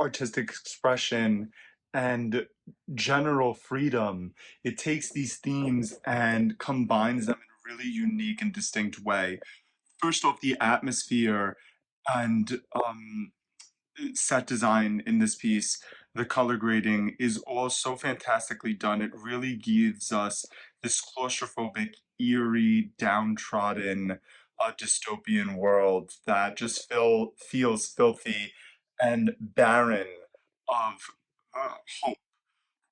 artistic expression and general freedom. It takes these themes and combines them in a really unique and distinct way. First off, the atmosphere and set design in this piece, the color grading is all so fantastically done. It really gives us this claustrophobic, eerie, downtrodden, dystopian world that just feels filthy and barren of hope.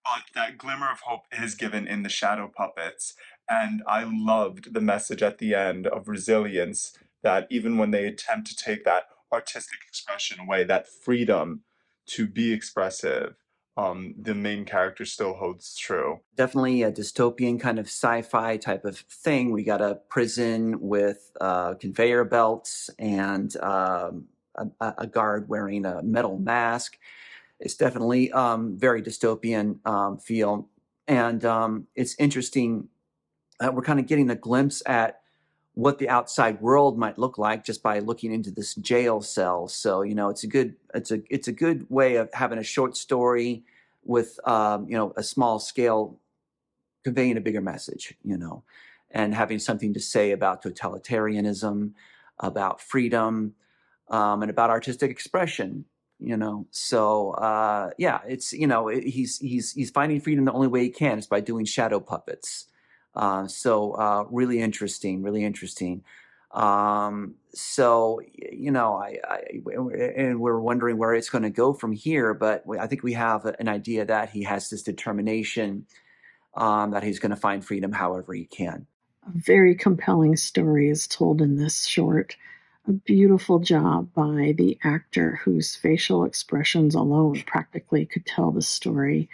But that glimmer of hope is given in the shadow puppets. And I loved the message at the end of resilience, that even when they attempt to take that artistic expression away, that freedom to be expressive, the main character still holds true. Definitely a dystopian kind of sci-fi type of thing. We got a prison with conveyor belts and a guard wearing a metal mask. It's definitely very dystopian feel. And it's interesting. We're kind of getting a glimpse at what the outside world might look like just by looking into this jail cell. So, it's a good way of having a short story with, a small scale conveying a bigger message, and having something to say about totalitarianism, about freedom, and about artistic expression. So yeah, it's he's finding freedom the only way he can is by doing shadow puppets. So really interesting, really interesting. So and we're wondering where it's going to go from here, but I think we have an idea that he has this determination, that he's going to find freedom however he can. A very compelling story is told in this short. A beautiful job by the actor whose facial expressions alone practically could tell the story.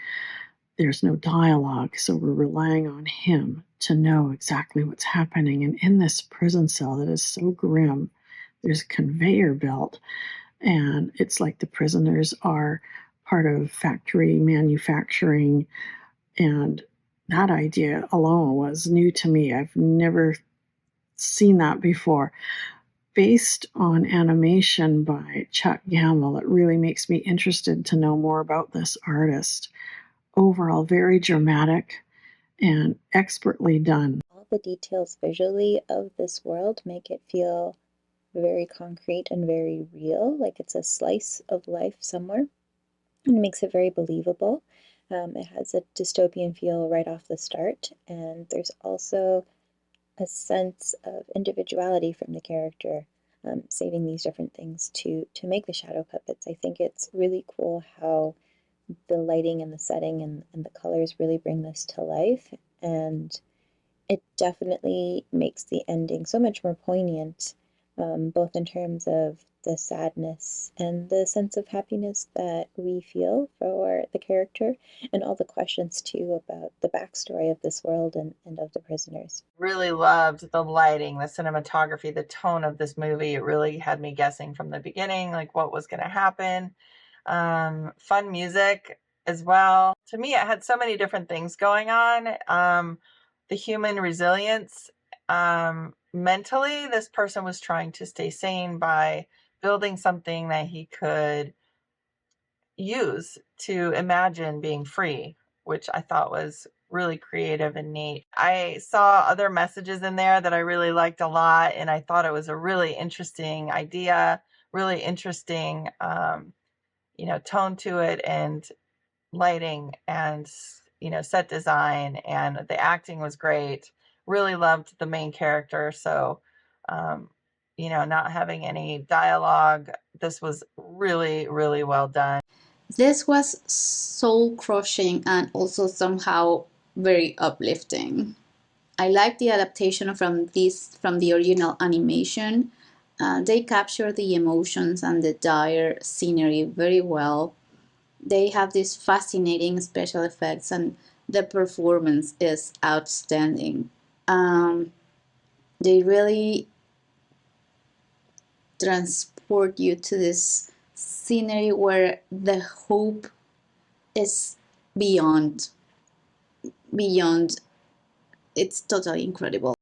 There's no dialogue, so we're relying on him to know exactly what's happening. And in this prison cell that is so grim, there's a conveyor belt, and it's like the prisoners are part of factory manufacturing. And that idea alone was new to me. I've never seen that before. Based on animation by Chuck Gamble, it really makes me interested to know more about this artist. Overall, very dramatic and expertly done. All the details visually of this world make it feel very concrete and very real, like it's a slice of life somewhere, and it makes it very believable. It has a dystopian feel right off the start, and there's also a sense of individuality from the character, saving these different things to make the shadow puppets. I think it's really cool how the lighting and the setting and the colors really bring this to life, and it definitely makes the ending so much more poignant, both in terms of the sadness and the sense of happiness that we feel for the character, and all the questions too about the backstory of this world and of the prisoners. Really loved the lighting, the cinematography, the tone of this movie. It really had me guessing from the beginning, like what was going to happen. Fun music as well. To me, it had so many different things going on. The human resilience. Mentally, this person was trying to stay sane by building something that he could use to imagine being free, which I thought was really creative and neat. I saw other messages in there that I really liked a lot, and I thought it was a really interesting idea, really interesting, tone to it, and lighting, and set design, and the acting was great. Really loved the main character. So not having any dialogue, this was really, really well done. This was soul crushing and also somehow very uplifting. I like the adaptation from the original animation. They capture the emotions and the dire scenery very well. They have these fascinating special effects, and the performance is outstanding. They really transport you to this scenery where the hope is beyond. It's totally incredible.